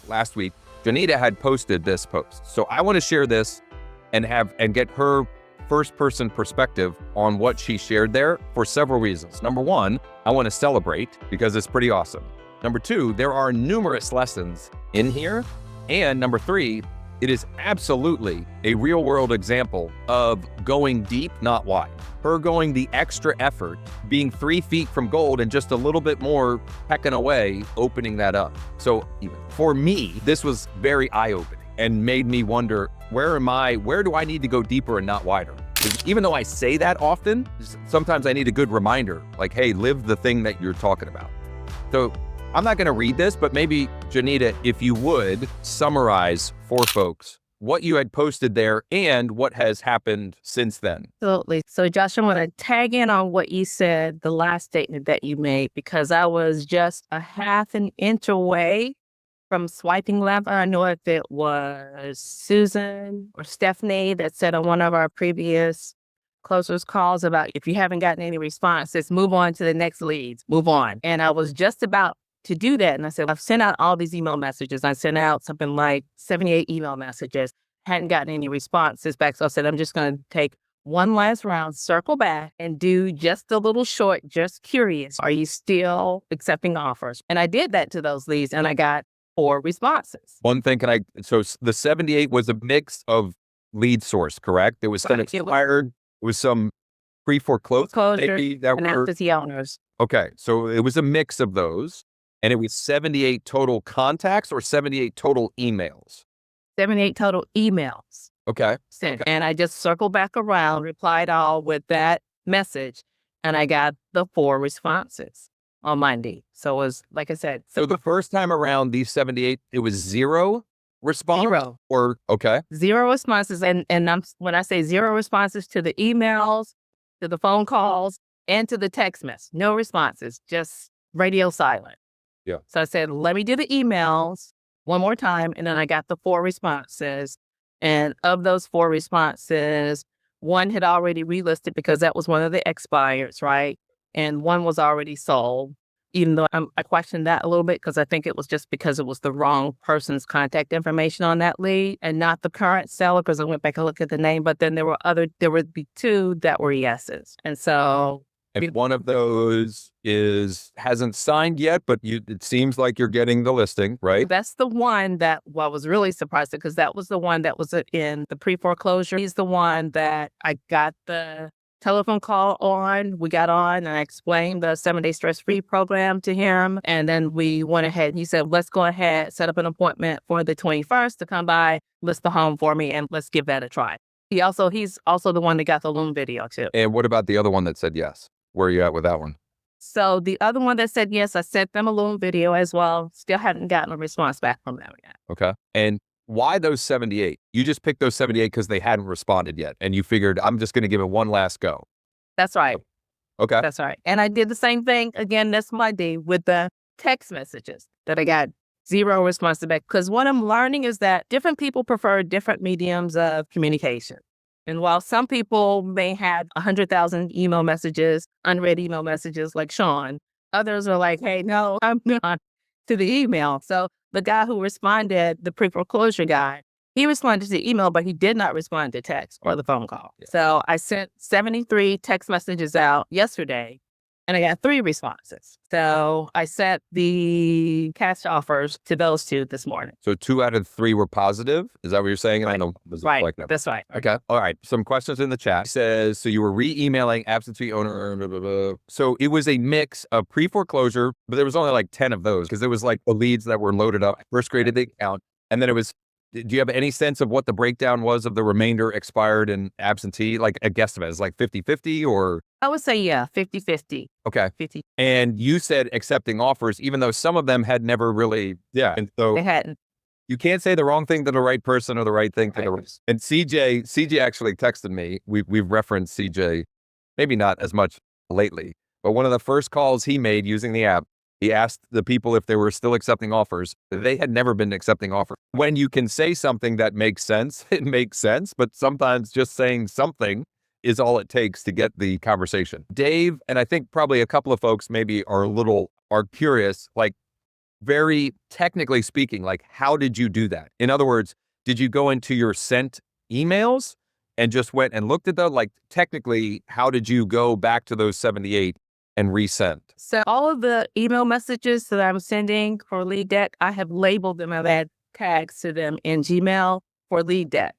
last week, Janita had posted this post. So I want to share this and get her first person perspective on what she shared there for several reasons. Number one, I want to celebrate because it's pretty awesome. Number two, there are numerous lessons in here. And number three, it is absolutely a real world example of going deep, not wide. Her going the extra effort, being 3 feet from gold and just a little bit more pecking away, opening that up. So even for me, this was very eye-opening and made me wonder, where do I need to go deeper and not wider? Even though I say that often, sometimes I need a good reminder, like, hey, live the thing that you're talking about. So I'm not going to read this, but maybe, Janita, if you would summarize for folks what you had posted there and what has happened since then. Absolutely. So, Josh, I want to tag in on what you said, the last statement that you made, because I was just a half an inch away from swiping left. I know if it was Susan or Stephanie that said on one of our previous closers calls about, if you haven't gotten any responses, move on to the next leads, move on. And I was just about to do that. And I said, I've sent out all these email messages. I sent out something like 78 email messages, hadn't gotten any responses back. So I said, I'm just going to take one last round, circle back and do just a little short, just curious. Are you still accepting offers? And I did that to those leads and I got 4 responses. One thing, so the 78 was a mix of lead source, correct? There was some expired, it was some pre-foreclosure and absentee owners. Okay, so it was a mix of those. And it was 78 total contacts or 78 total emails? 78 total emails. Okay. And I just circled back around, replied all with that message, and I got the 4 responses on Monday. So it was, like I said. So the first time around, these 78, it was 0 response? 0. Or, okay. 0 responses. And when I say 0 responses to the emails, to the phone calls, and to the text message, no responses, just radio silent. Yeah. So I said, let me do the emails one more time. And then I got the 4 responses. And of those 4 responses, 1 had already relisted because that was one of the expireds, right? And 1 was already sold, even though I questioned that a little bit because I think it was just because it was the wrong person's contact information on that lead and not the current seller, because I went back and looked at the name. But then there would be 2 that were yeses. And so and one of those hasn't signed yet, but it seems like you're getting the listing, right? That's the one that I was really surprised because that was the one that was in the pre-foreclosure. He's the one that I got the telephone call on. We got on and I explained the 7-day stress-free program to him. And then we went ahead and he said, let's go ahead, set up an appointment for the 21st to come by, list the home for me, and let's give that a try. He's also the one that got the Loom video too. And what about the other one that said yes? Where are you at with that one? So the other one that said yes, I sent them a Loom video as well. Still hadn't gotten a response back from them yet. Okay. And why those 78? You just picked those 78 because they hadn't responded yet. And you figured, I'm just going to give it one last go. That's right. Okay. That's right. And I did the same thing again this Monday with the text messages that I got 0 response back. Because what I'm learning is that different people prefer different mediums of communication. And while some people may have 100,000 email messages, unread email messages like Sean, others are like, hey, no, I'm not to the email. So the guy who responded, the pre-foreclosure guy, he responded to the email, but he did not respond to text or the phone call. Yeah. So I sent 73 text messages out yesterday and I got 3 responses. So I sent the cash offers to those 2 this morning. So 2 out of 3 were positive? Is that what you're saying? Right. I know. Right. That's right. Okay. All right. Some questions in the chat. It says, so you were re-emailing absentee owner, blah, blah, blah. So it was a mix of pre-foreclosure, but there was only like 10 of those because it was like the leads that were loaded up. I first created the account. And then it was, do you have any sense of what the breakdown was of the remainder expired and absentee? Like a guesstimate, is like 50-50 or? I would say, yeah, 50-50. Okay. 50. And you said accepting offers, even though some of them had never really, yeah. And so they hadn't. You can't say the wrong thing to the right person or the right thing to the right. And CJ actually texted me. We've referenced CJ, maybe not as much lately, but one of the first calls he made using the app, he asked the people if they were still accepting offers. They had never been accepting offers. When you can say something that makes sense, it makes sense, but sometimes just saying something is all it takes to get the conversation. Dave, and I think probably a couple of folks maybe are curious, like, very technically speaking, like, how did you do that? In other words, did you go into your sent emails and just went and looked at them? Like, technically, how did you go back to those 78 and resend? So all of the email messages that I'm sending for LeadDeck, I have labeled them and add tags to them in Gmail for LeadDeck.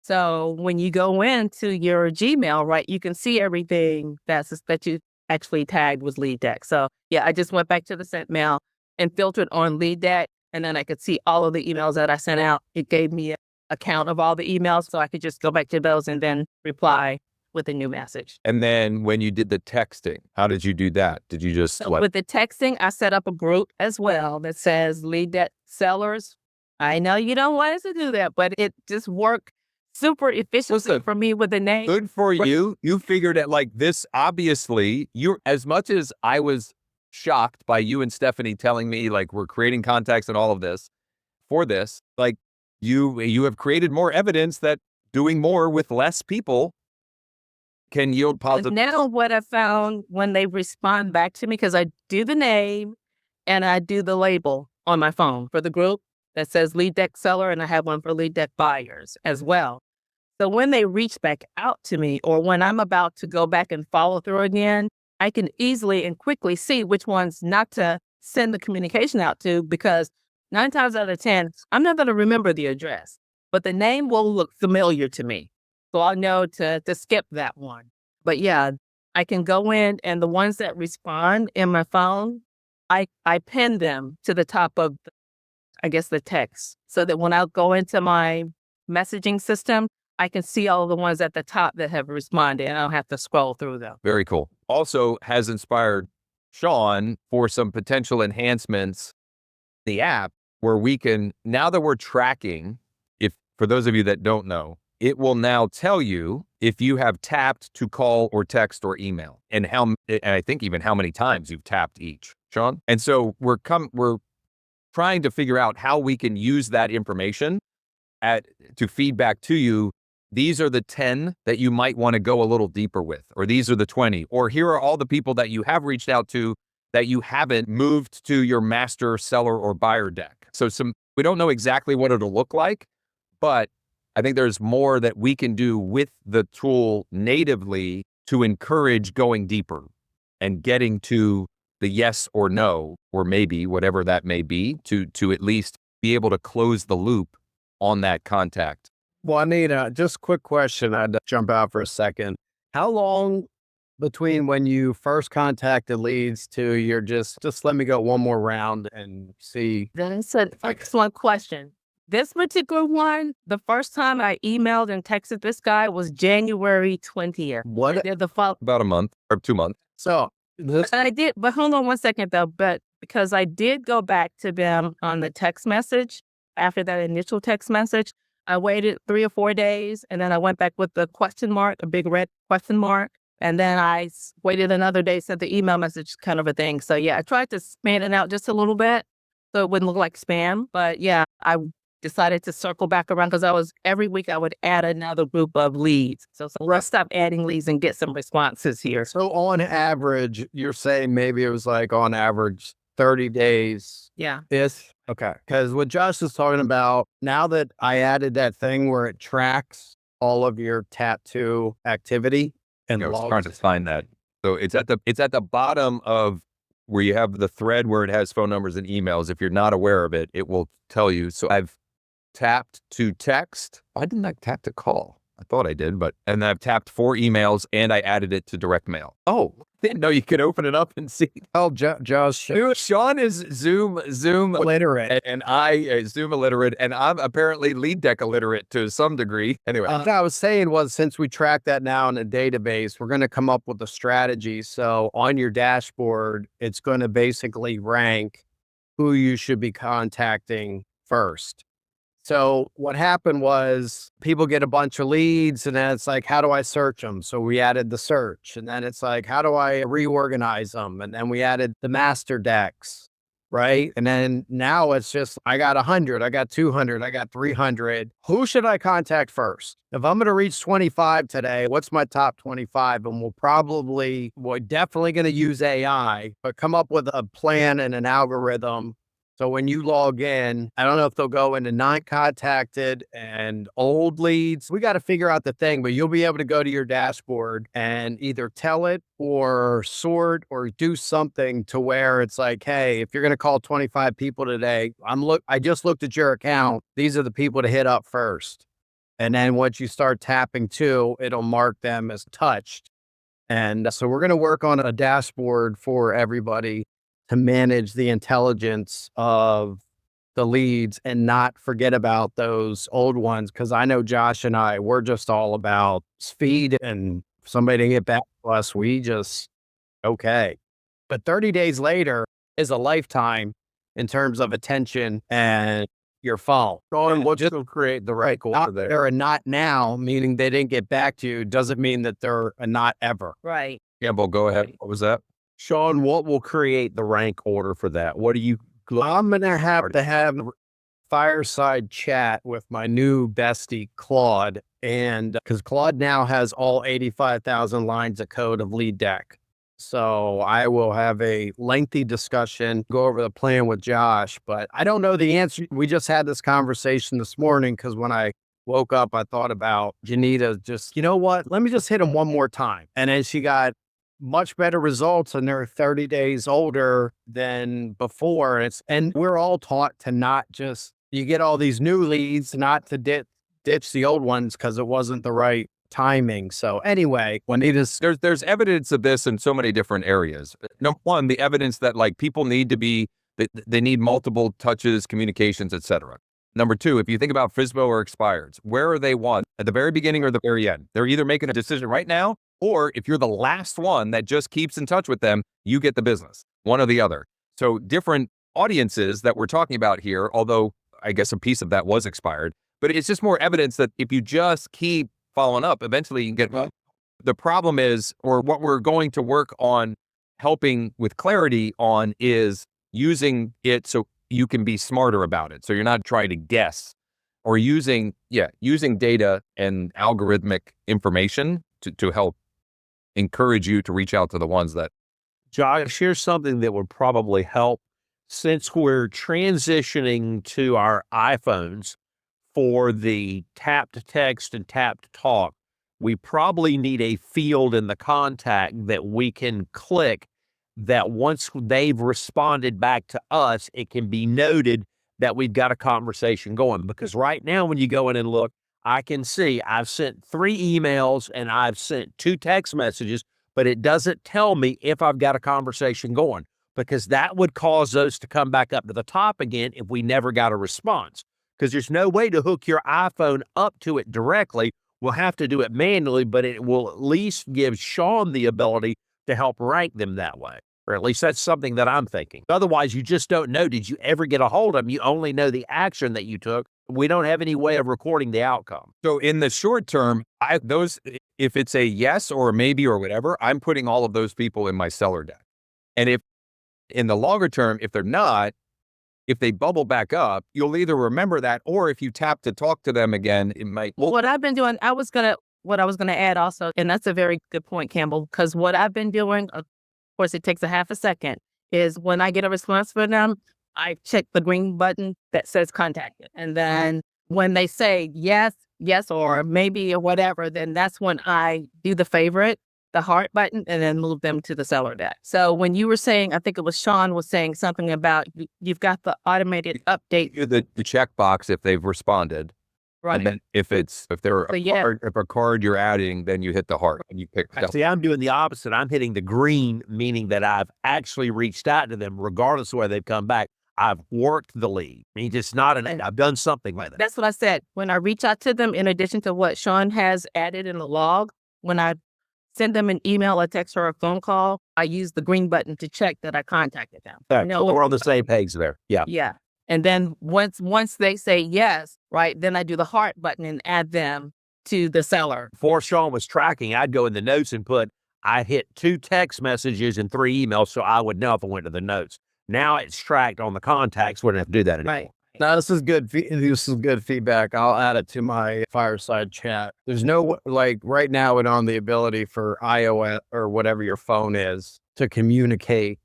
So when you go into your Gmail, right, you can see everything that you actually tagged with LeadDeck. So yeah, I just went back to the sent mail and filtered on LeadDeck, and then I could see all of the emails that I sent out. It gave me a count of all the emails, so I could just go back to those and then reply with a new message. And then when you did the texting, how did you do that? Did you just So with the texting, I set up a group as well that says LeadDeck sellers. I know you don't want us to do that, but it just worked super efficiently for me with the name. Good for you. You figured it like this. Obviously, you're, as much as I was shocked by you and Stephanie telling me like we're creating contacts and all of this for this, like you have created more evidence that doing more with less people can yield positive. Now what I found when they respond back to me, because I do the name and I do the label on my phone for the group that says LeadDeck seller, and I have one for LeadDeck buyers as well. So when they reach back out to me, or when I'm about to go back and follow through again, I can easily and quickly see which ones not to send the communication out to, because 9 times out of 10, I'm not going to remember the address, but the name will look familiar to me. So I'll know to skip that one. But yeah, I can go in, and the ones that respond in my phone, I pin them to the top of, the text, so that when I go into my messaging system, I can see all the ones at the top that have responded, and I don't have to scroll through them. Very cool. Also has inspired Sean for some potential enhancements in the app where we can, now that we're tracking, if for those of you that don't know, it will now tell you if you have tapped to call or text or email, and I think even how many times you've tapped each, Sean. And so we're trying to figure out how we can use that information to feedback to you. These are the 10 that you might want to go a little deeper with, or these are the 20, or here are all the people that you have reached out to that you haven't moved to your master seller or buyer deck. So we don't know exactly what it'll look like, but I think there's more that we can do with the tool natively to encourage going deeper and getting to the yes or no, or maybe whatever that may be, to at least be able to close the loop on that contact. Well, Janita, just a quick question. I'd jump out for a second. How long between when you first contacted leads to your just let me go one more round and see? That's an excellent question. This particular one, the first time I emailed and texted this guy was January 20th. What? About a month or 2 months. So I did, but hold on one second though. But because I did go back to them on the text message after that initial text message, I waited 3 or 4 days, and then I went back with the question mark, a big red question mark. And then I waited another day, sent the email message kind of a thing. So yeah, I tried to span it out just a little bit so it wouldn't look like spam. But yeah, I decided to circle back around because every week I would add another group of leads. So let's stop adding leads and get some responses here. So on average, you're saying maybe it was like on average 30 days. Yeah. Yes. Okay. Because what Josh is talking about, now that I added that thing where it tracks all of your tattoo activity and I was logs. trying to find that. So it's at the bottom of where you have the thread where it has phone numbers and emails. If you're not aware of it, it will tell you. So I've tapped to text. Why didn't I tap to call? I thought I did, and I've tapped 4 emails and I added it to direct mail. Oh, didn't know you could open it up and see. Oh, Josh. Sean is Zoom illiterate, and I Zoom illiterate, and I'm apparently LeadDeck illiterate to some degree. Anyway, what I was saying was, since we track that now in a database, we're going to come up with a strategy. So on your dashboard, it's going to basically rank who you should be contacting first. So what happened was people get a bunch of leads, and then it's like, how do I search them? So we added the search, and then it's like, how do I reorganize them? And then we added the master decks, right? And then now it's just, I got 100, I got 200, I got 300. Who should I contact first? If I'm going to reach 25 today, what's my top 25? And we're definitely going to use AI, but come up with a plan and an algorithm So when you log in, I don't know if they'll go into not contacted and old leads. We got to figure out the thing, but you'll be able to go to your dashboard and either tell it or sort or do something to where it's like, hey, if you're going to call 25 people today, I just looked at your account. These are the people to hit up first. And then once you start tapping to, it'll mark them as touched. And so we're going to work on a dashboard for everybody to manage the intelligence of the leads and not forget about those old ones. Cause I know Josh and we're just all about speed, and if somebody to get back to us, we just, okay. But 30 days later is a lifetime in terms of attention and your phone. Sean, what's going to create the right order there? They're a not now, meaning they didn't get back to you, doesn't mean that they're a not ever. Right. Campbell, go ahead. What was that? Sean, what will create the rank order for that? What do you? I'm going to have a fireside chat with my new bestie, Claude. And because Claude now has all 85,000 lines of code of LeadDeck. So I will have a lengthy discussion, go over the plan with Josh, but I don't know the answer. We just had this conversation this morning because when I woke up, I thought about Janita just, you know what, let me just hit him one more time. And then she got much better results and they're 30 days older than before. And we're all taught to not just, you get all these new leads, not to ditch the old ones because it wasn't the right timing. So anyway, there's evidence of this in so many different areas. Number one, the evidence that like people need to be, they need multiple touches, communications, etc. Number two, if you think about FSBO or expireds, where are they one? At the very beginning or the very end? They're either making a decision right now, or if you're the last one that just keeps in touch with them, you get the business, one or the other. So different audiences that we're talking about here, although I guess a piece of that was expired, but it's just more evidence that if you just keep following up, eventually you can get, the problem is, or what we're going to work on helping with clarity on is using it so you can be smarter about it. So you're not trying to guess or using data and algorithmic information to help encourage you to reach out to the ones that. Josh, here's something that would probably help since we're transitioning to our iPhones for the tap to text and tap to talk. We probably need a field in the contact that we can click that once they've responded back to us, it can be noted that we've got a conversation going. Because right now, when you go in and look, I can see I've sent 3 emails and I've sent 2 text messages, but it doesn't tell me if I've got a conversation going, because that would cause those to come back up to the top again if we never got a response. Because there's no way to hook your iPhone up to it directly. We'll have to do it manually, but it will at least give Sean the ability to help rank them that way. Or at least that's something that I'm thinking. Otherwise, you just don't know. Did you ever get a hold of them? You only know the action that you took. We don't have any way of recording the outcome. So in the short term, if it's a yes or a maybe or whatever, I'm putting all of those people in my seller deck. And if in the longer term, if they're not, if they bubble back up, you'll either remember that, or if you tap to talk to them again, it might. What I've been doing, what I was gonna add also, and that's a very good point, Campbell, because what I've been doing, of course, it takes a half a second, is when I get a response from them, I check the green button that says contacted. And then when they say yes, or maybe or whatever, then that's when I do the favorite, the heart button, and then move them to the seller deck. So when you were saying, I think it was Sean was saying something about you've got the automated update. The checkbox if they've responded. Right. And then if a card you're adding, then you hit the heart and you pick. See, I'm doing the opposite. I'm hitting the green, meaning that I've actually reached out to them, regardless of whether they've come back. I've worked the lead. I mean, it's not I've done something like that. That's what I said. When I reach out to them, in addition to what Sean has added in the log, when I send them an email, a text, or a phone call, I use the green button to check that I contacted them. Right. So we're on the same page there. Yeah. Yeah. And then once they say yes, right, then I do the heart button and add them to the seller. Before Sean was tracking, I'd go in the notes and I hit 2 text messages and 3 emails, so I would know if I went to the notes. Now it's tracked on the contacts. Wouldn't have to do that anymore. Right. Now, this is good. This is good feedback. I'll add it to my fireside chat. There's no, like right now, it on the ability for iOS or whatever your phone is to communicate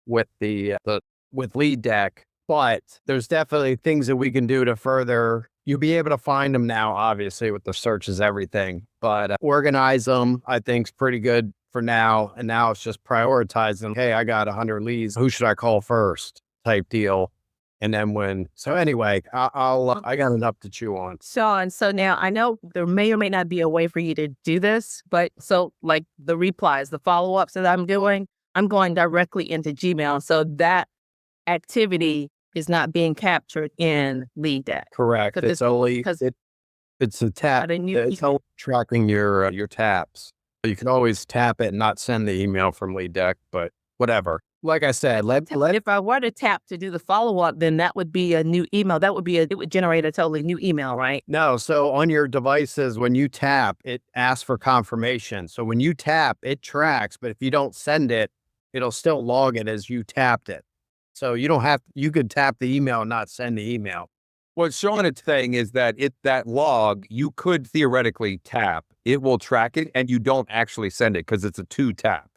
with with LeadDeck but there's definitely things that we can do to further. You'll be able to find them now, obviously, with the search is everything, but organize them, I think, is pretty good for now. And now it's just prioritizing. Hey, I got 100 leads. Who should I call first? Type deal. And then so anyway, I got enough to chew on. Sean, so now I know there may or may not be a way for you to do this, but so like the replies, the follow-ups that I'm doing, I'm going directly into Gmail. So that activity is not being captured in LeadDeck. Correct. 'Cause It's only, it's a tap. It's only tracking your taps. You can always tap it and not send the email from LeadDeck, but whatever. Like I said, if I were to tap to do the follow-up, then that would be a new email. It would generate a totally new email, right? No. So on your devices, when you tap, it asks for confirmation. So when you tap, it tracks, but if you don't send it, it'll still log it as you tapped it. So you could tap the email and not send the email. What Sean is saying is that that log, you could theoretically tap, it will track it, and you don't actually send it because it's a 2-tap.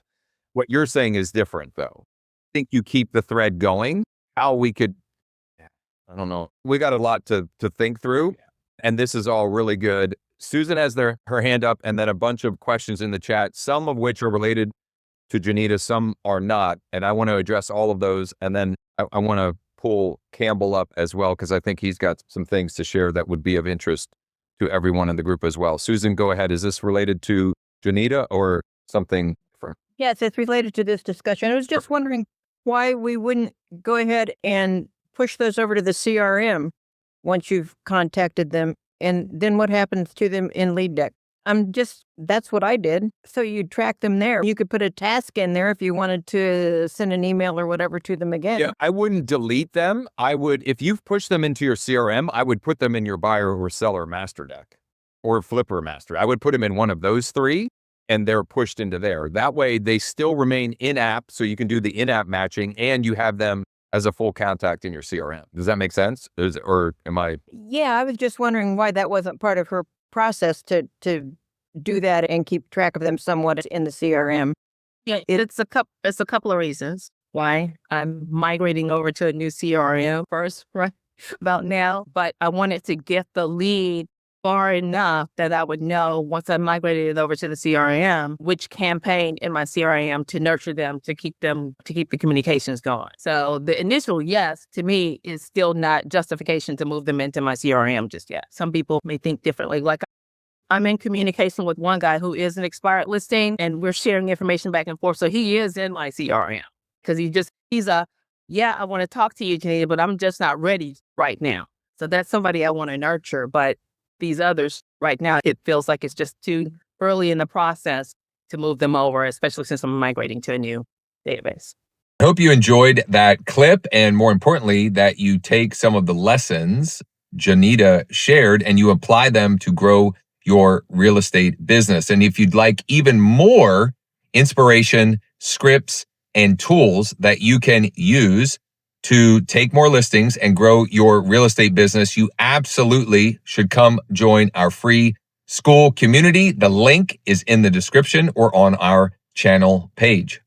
What you're saying is different, though. I think you keep the thread going. How we could, I don't know. We got a lot to think through, and this is all really good. Susan has her hand up, and then a bunch of questions in the chat, some of which are related to Janita, some are not, and I want to address all of those, and then I want to pull Campbell up as well, because I think he's got some things to share that would be of interest to everyone in the group as well. Susan, go ahead. Is this related to Janita or something different? Yes, it's related to this discussion. I was just wondering why we wouldn't go ahead and push those over to the CRM once you've contacted them, and then what happens to them in LeadDeck. That's what I did. So you track them there. You could put a task in there if you wanted to send an email or whatever to them again. Yeah, I wouldn't delete them. If you've pushed them into your CRM, I would put them in your buyer or seller master deck or flipper master. I would put them in one of those 3 and they're pushed into there. That way they still remain in-app, so you can do the in-app matching and you have them as a full contact in your CRM. Does that make sense? Or am I? Yeah, I was just wondering why that wasn't part of her process to do that and keep track of them somewhat in the CRM. Yeah, it's a couple of reasons why I'm migrating over to a new CRM first, right about now. But I wanted to get the lead far enough that I would know once I migrated it over to the CRM, which campaign in my CRM to nurture them, to keep the communications going. So the initial yes to me is still not justification to move them into my CRM just yet. Some people may think differently. Like I'm in communication with one guy who is an expired listing, and we're sharing information back and forth. So he is in my CRM because I want to talk to you, Janita, but I'm just not ready right now. So that's somebody I want to nurture. But these others right now, it feels like it's just too early in the process to move them over, especially since I'm migrating to a new database. I hope you enjoyed that clip, and more importantly, that you take some of the lessons Janita shared and you apply them to grow your real estate business. And if you'd like even more inspiration, scripts, and tools that you can use to take more listings and grow your real estate business, you absolutely should come join our free school community. The link is in the description or on our channel page.